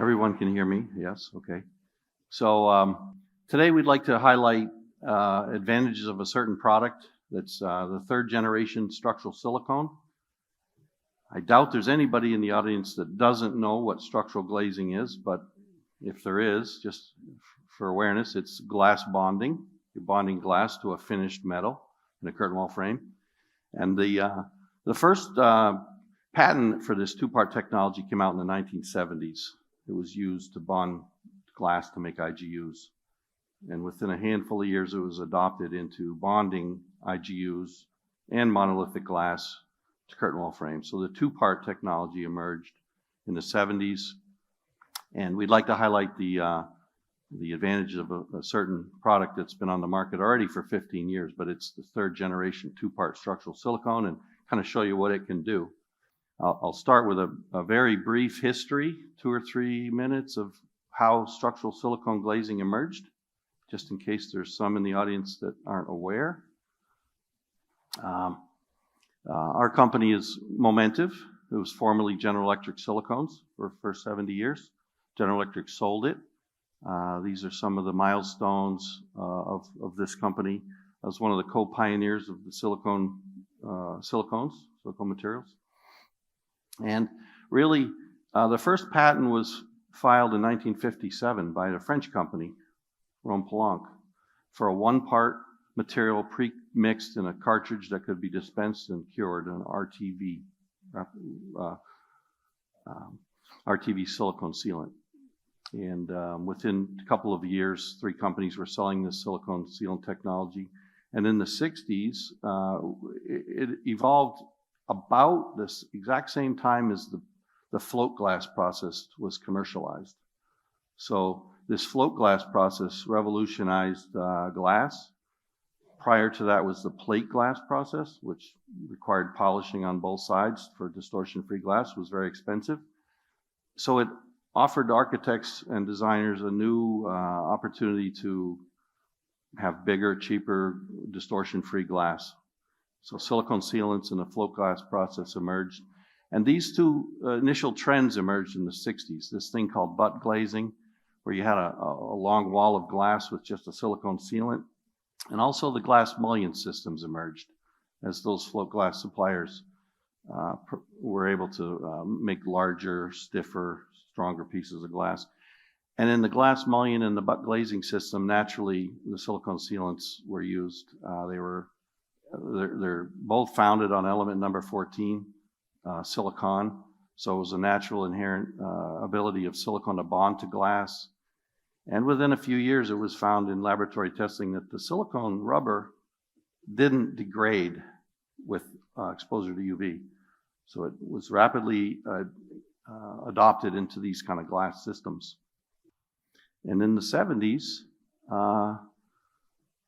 Everyone can hear me? Yes, okay. So today we'd like to highlight advantages of a certain product that's the third generation structural silicone. I doubt there's anybody in the audience that doesn't know what structural glazing is, but if there is, just for awareness, it's glass bonding. You're bonding glass to a finished metal in a curtain wall frame. And the first patent for this two-part technology came out in the 1970s. It was used to bond glass to make IGUs. And within a handful of years, it was adopted into bonding IGUs and monolithic glass to curtain wall frames. So the two-part technology emerged in the 70s. And we'd like to highlight the advantages of a certain product that's been on the market already for 15 years, but it's the third generation two-part structural silicone, and kind of show you what it can do. I'll start with a very brief history, 2 or 3 minutes, of how structural silicone glazing emerged, just in case there's some in the audience that aren't aware. Our company is Momentive. It was formerly General Electric Silicones for 70 years. General Electric sold it. These are some of the milestones of this company. I was one of the co-pioneers of the silicone materials. And really, the first patent was filed in 1957 by a French company, Rhone-Poulenc, for a one-part material pre-mixed in a cartridge that could be dispensed and cured, an RTV silicone sealant. And within a couple of years, 3 companies were selling this silicone sealant technology. And in the 60s, it evolved about this exact same time as the float glass process was commercialized. So this float glass process revolutionized glass. Prior to that was the plate glass process, which required polishing on both sides for distortion-free glass, was very expensive. So it offered architects and designers a new opportunity to have bigger, cheaper, distortion-free glass. So silicone sealants and the float glass process emerged. And these two initial trends emerged in the 60s. This thing called butt glazing, where you had a long wall of glass with just a silicone sealant. And also the glass mullion systems emerged as those float glass suppliers were able to make larger, stiffer, stronger pieces of glass. And in the glass mullion and the butt glazing system, naturally, the silicone sealants were used. They're both founded on element number 14, silicon. So it was a natural inherent ability of silicone to bond to glass. And within a few years, it was found in laboratory testing that the silicone rubber didn't degrade with exposure to UV. So it was rapidly adopted into these kind of glass systems. And in the 70s,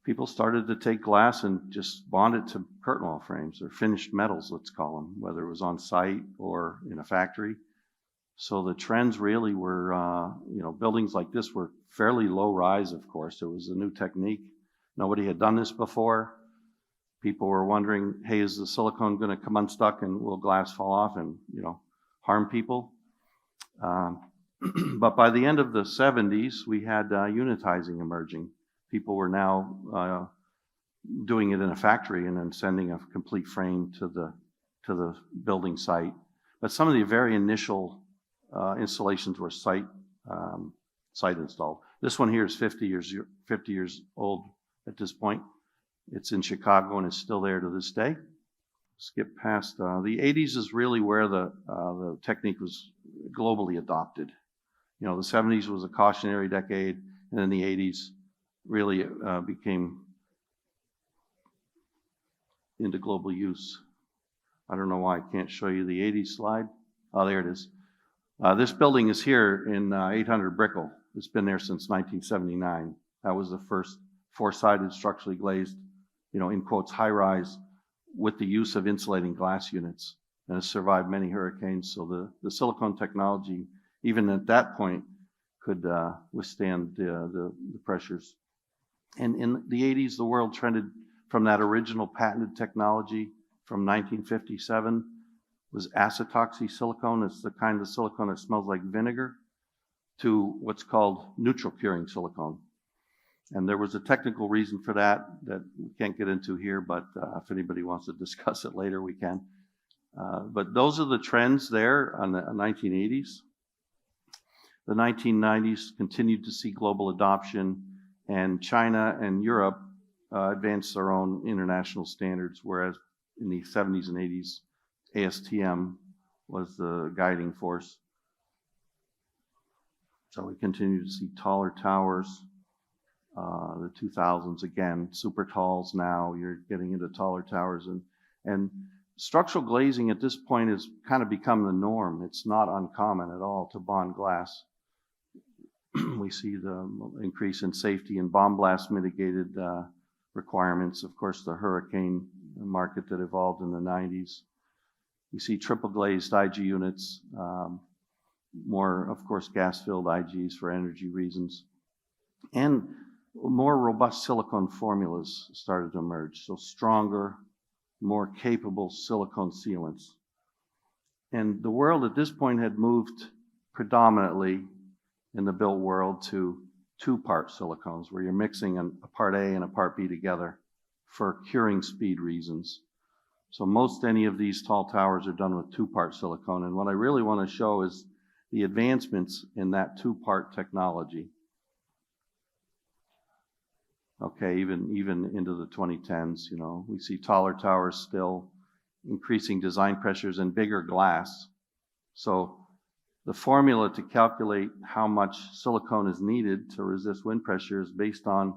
people started to take glass and just bond it to curtain wall frames, or finished metals, let's call them, whether it was on site or in a factory. So the trends really were, buildings like this were fairly low rise, of course. It was a new technique. Nobody had done this before. People were wondering, hey, is the silicone going to come unstuck and will glass fall off and, harm people? But by the end of the 70s, we had unitizing emerging. People were now doing it in a factory and then sending a complete frame to the building site. But some of the very initial installations were site installed. This one here is 50 years old at this point. It's in Chicago and is still there to this day. Skip past the 80s is really where the technique was globally adopted. The 70s was a cautionary decade, and then the 80s really became into global use. I don't know why I can't show you the 80s slide. Oh, there it is. This building is here in 800 Brickell. It's been there since 1979. That was the first 4-sided structurally glazed, in quotes, high rise with the use of insulating glass units. And it's survived many hurricanes. So the silicone technology, even at that point, could withstand the pressures. And in the 80s, the world trended from that original patented technology from 1957 was acetoxy silicone. It's the kind of silicone that smells like vinegar. to what's called neutral curing silicone. And there was a technical reason for that we can't get into here, but if anybody wants to discuss it later, we can. But those are the trends there on the 1980s. The 1990s continued to see global adoption, and China and Europe advanced their own international standards, whereas in the 70s and 80s, ASTM was the guiding force. So we continue to see taller towers. The 2000s, again, super talls now. You're getting into taller towers. And structural glazing at this point has kind of become the norm. It's not uncommon at all to bond glass. We see the increase in safety and bomb blast mitigated requirements. Of course, the hurricane market that evolved in the 90s. We see triple glazed IG units, more, of course, gas-filled IGs for energy reasons. And more robust silicone formulas started to emerge. So stronger, more capable silicone sealants. And the world at this point had moved predominantly in the built world to two-part silicones, where you're mixing a part A and a part B together for curing speed reasons. So most any of these tall towers are done with two-part silicone. And what I really want to show is the advancements in that two-part technology. Okay, even into the 2010s, you know, we see taller towers still, increasing design pressures and bigger glass. So the formula to calculate how much silicone is needed to resist wind pressure is based on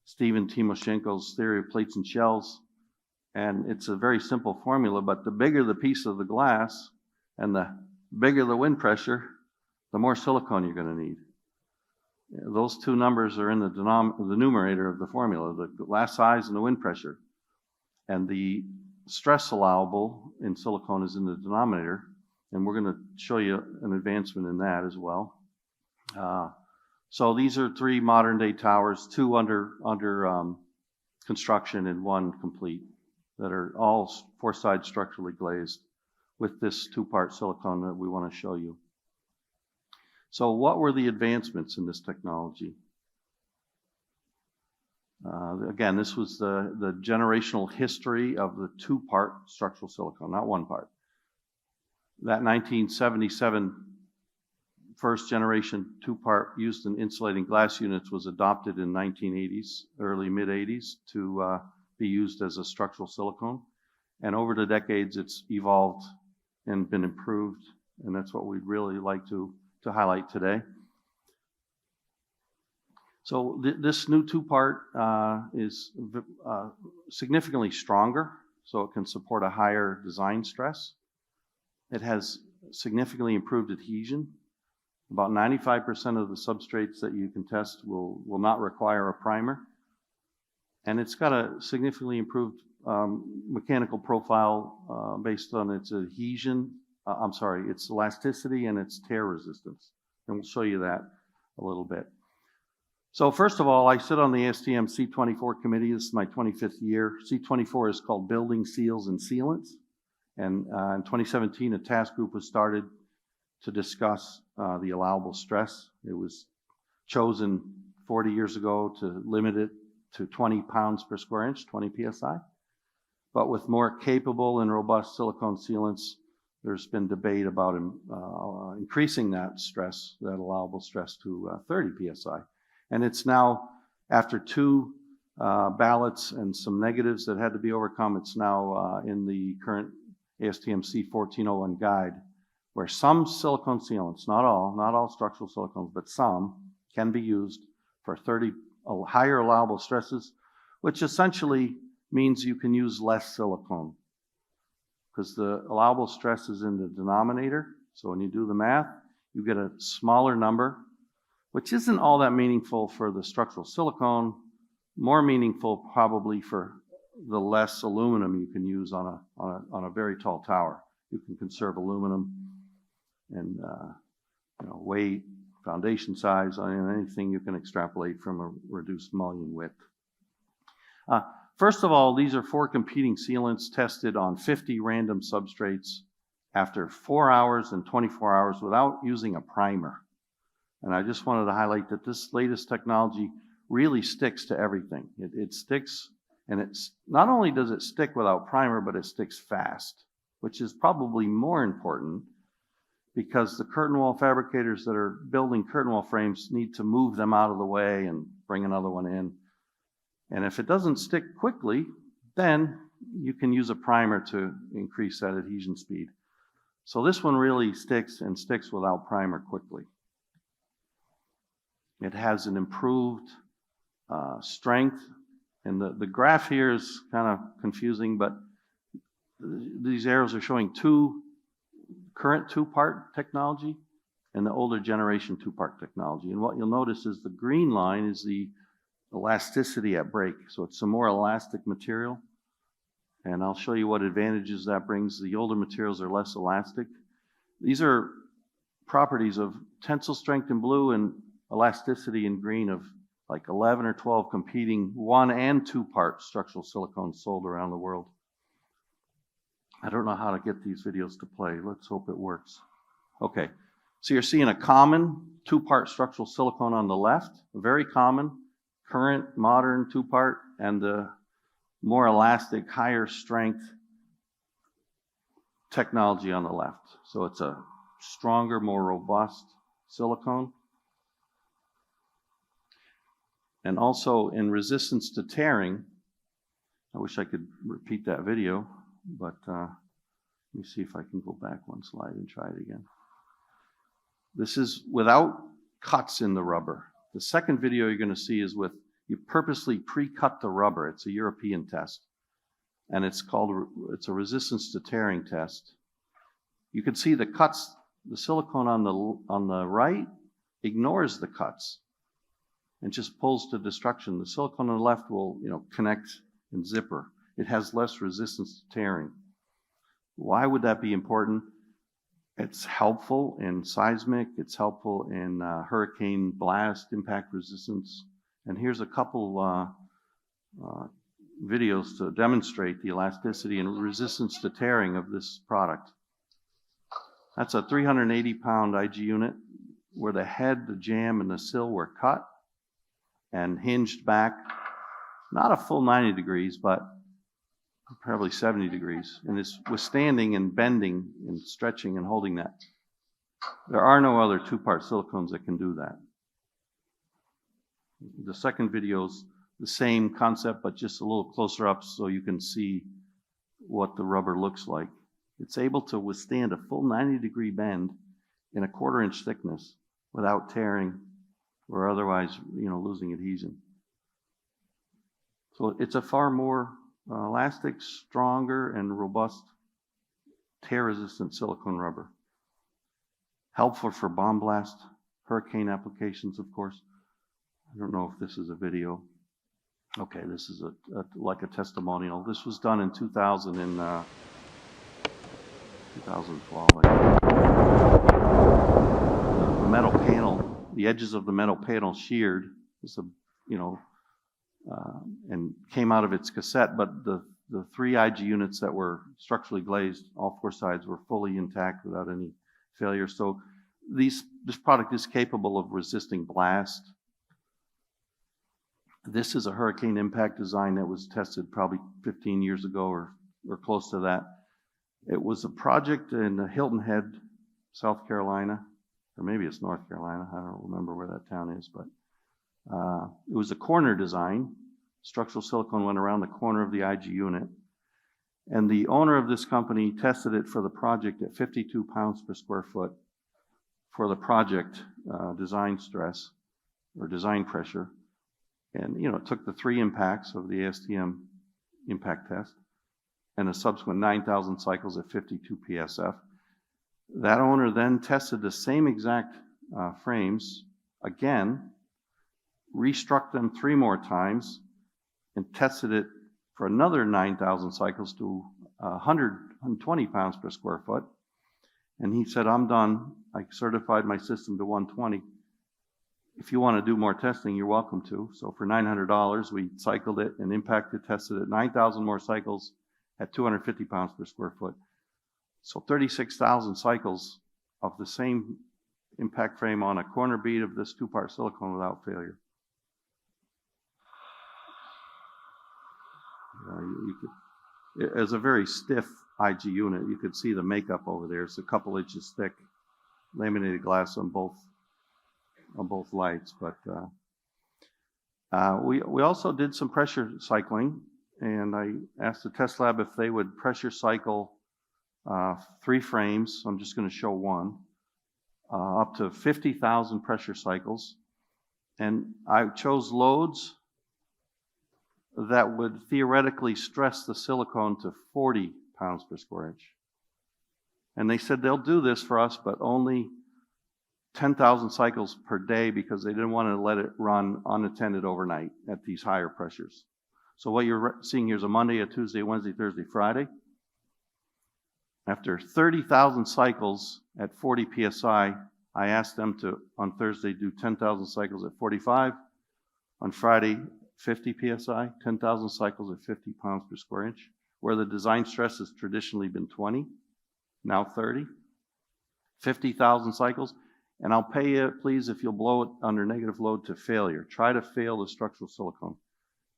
Stephen Timoshenko's theory of plates and shells. And it's a very simple formula, but the bigger the piece of the glass and the bigger the wind pressure, the more silicone you're going to need. Those two numbers are in the numerator of the formula, the glass size and the wind pressure. And the stress allowable in silicone is in the denominator. And we're going to show you an advancement in that as well. So these are three modern day towers, two under construction and one complete, that are all four-side structurally glazed with this two-part silicone that we want to show you. So what were the advancements in this technology? Again, this was the generational history of the two-part structural silicone, not one part. That 1977 first generation two-part used in insulating glass units was adopted in 1980s, early mid-80s, to be used as a structural silicone. And over the decades, it's evolved and been improved, and that's what we'd really like to highlight today. So this new two-part is significantly stronger, so it can support a higher design stress. It has significantly improved adhesion. About 95% of the substrates that you can test will not require a primer. And it's got a significantly improved mechanical profile based on its adhesion, its elasticity and its tear resistance. And we'll show you that a little bit. So first of all, I sit on the ASTM C24 committee. This is my 25th year. C24 is called Building Seals and Sealants. And in 2017, a task group was started to discuss the allowable stress. It was chosen 40 years ago to limit it to 20 pounds per square inch, 20 psi. But with more capable and robust silicone sealants, there's been debate about increasing that stress, that allowable stress, to 30 psi. And it's now, after two ballots and some negatives that had to be overcome, it's now in the current ASTM C1401 guide, where some silicone sealants, not all structural silicones, but some, can be used for 30 higher allowable stresses, which essentially means you can use less silicone, because the allowable stress is in the denominator. So when you do the math, you get a smaller number, which isn't all that meaningful for the structural silicone, more meaningful probably for the less aluminum you can use on a very tall tower. You can conserve aluminum and weight, foundation size, anything you can extrapolate from a reduced mullion width. First of all, these are 4 competing sealants tested on 50 random substrates after 4 hours and 24 hours without using a primer. And I just wanted to highlight that this latest technology really sticks to everything. It sticks, and it's not only does it stick without primer, but it sticks fast, which is probably more important because the curtain wall fabricators that are building curtain wall frames need to move them out of the way and bring another one in. And if it doesn't stick quickly, then you can use a primer to increase that adhesion speed. So this one really sticks and sticks without primer quickly. It has an improved strength, and the graph here is kind of confusing, but these arrows are showing current two-part technology and the older generation two-part technology. And what you'll notice is the green line is the elasticity at break. So it's a more elastic material. And I'll show you what advantages that brings. The older materials are less elastic. These are properties of tensile strength in blue and elasticity in green of like 11 or 12 competing one and two-part structural silicones sold around the world. I don't know how to get these videos to play. Let's hope it works. Okay, so you're seeing a common two-part structural silicone on the left, a very common, current, modern two-part, and the more elastic, higher strength technology on the left. So it's a stronger, more robust silicone. And also in resistance to tearing, I wish I could repeat that video, but let me see if I can go back one slide and try it again. This is without cuts in the rubber. The second video you're going to see is with, you purposely pre-cut the rubber. It's a European test, and it's a resistance to tearing test. You can see the cuts, the silicone on the right ignores the cuts and just pulls to destruction. The silicone on the left will, connect and zipper. It has less resistance to tearing. Why would that be important? It's helpful in seismic, it's helpful in hurricane blast impact resistance. And here's a couple videos to demonstrate the elasticity and resistance to tearing of this product. That's a 380-pound IG unit where the head, the jamb, and the sill were cut and hinged back, not a full 90 degrees, but probably 70 degrees, and it's withstanding and bending and stretching and holding that. There are no other two-part silicones that can do that. The second video is the same concept, but just a little closer up so you can see what the rubber looks like. It's able to withstand a full 90-degree bend in a 1/4 inch thickness without tearing or otherwise, losing adhesion. So it's a far more elastic, stronger, and robust tear-resistant silicone rubber. Helpful for bomb blast, hurricane applications, of course. I don't know if this is a video. Okay, this is like a testimonial. This was done in 2012, I think. The metal panel, the edges of the metal panel sheared, and came out of its cassette, but the 3 IG units that were structurally glazed, all 4 sides were fully intact without any failure. So this product is capable of resisting blast. This is a hurricane impact design that was tested probably 15 years ago or close to that. It was a project in Hilton Head, South Carolina, or maybe it's North Carolina. I don't remember where that town is, but it was a corner design. Structural silicone went around the corner of the IG unit. And the owner of this company tested it for the project at 52 pounds per square foot for the project design stress or design pressure. And, it took the 3 impacts of the ASTM impact test and a subsequent 9,000 cycles at 52 PSF. That owner then tested the same exact frames again, restruck them 3 more times, and tested it for another 9,000 cycles to 120 pounds per square foot. And he said, I'm done. I certified my system to 120. If you want to do more testing, you're welcome to. So for $900, we cycled it and impacted, tested it 9,000 more cycles at 250 pounds per square foot. So 36,000 cycles of the same impact frame on a corner bead of this 2-part silicone without failure. You could, as a very stiff IG unit, you could see the makeup over there. It's a couple inches thick, laminated glass on both lights. But we also did some pressure cycling, and I asked the test lab if they would pressure cycle 3 frames. I'm just going to show one, up to 50,000 pressure cycles, and I chose loads that would theoretically stress the silicone to 40 pounds per square inch. And they said they'll do this for us, but only 10,000 cycles per day because they didn't want to let it run unattended overnight at these higher pressures. So what you're seeing here is a Monday, a Tuesday, Wednesday, Thursday, Friday. After 30,000 cycles at 40 psi, I asked them to, on Thursday, do 10,000 cycles at 45. On Friday, 50 psi, 10,000 cycles at 50 pounds per square inch, where the design stress has traditionally been 20, now 30. 50,000 cycles, and I'll pay you, please, if you'll blow it under negative load to failure. Try to fail the structural silicone,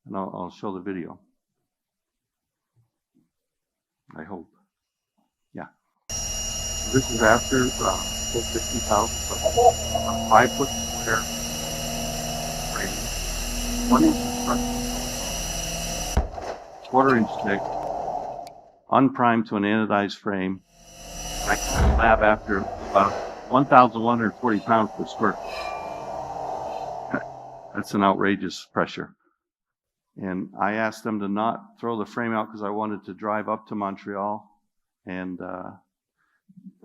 and I'll show the video. I hope. Yeah. This is after 50,000 cycles. 5-foot square frame, 1 inch structural, 1/4 inch thick, unprimed to an anodized frame. I can lab after about 1,140 pounds per square. That's an outrageous pressure. And I asked them to not throw the frame out because I wanted to drive up to Montreal. And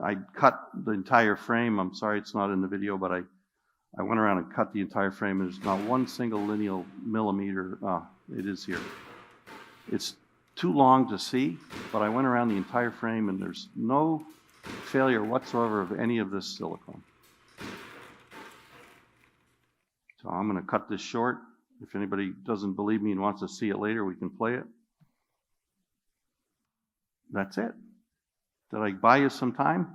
I cut the entire frame. I'm sorry it's not in the video, but I went around and cut the entire frame. And there's not one single lineal millimeter. It is here. It's too long to see, but I went around the entire frame and there's no failure whatsoever of any of this silicone. So I'm going to cut this short. If anybody doesn't believe me and wants to see it later, we can play it. That's it. Did I buy you some time?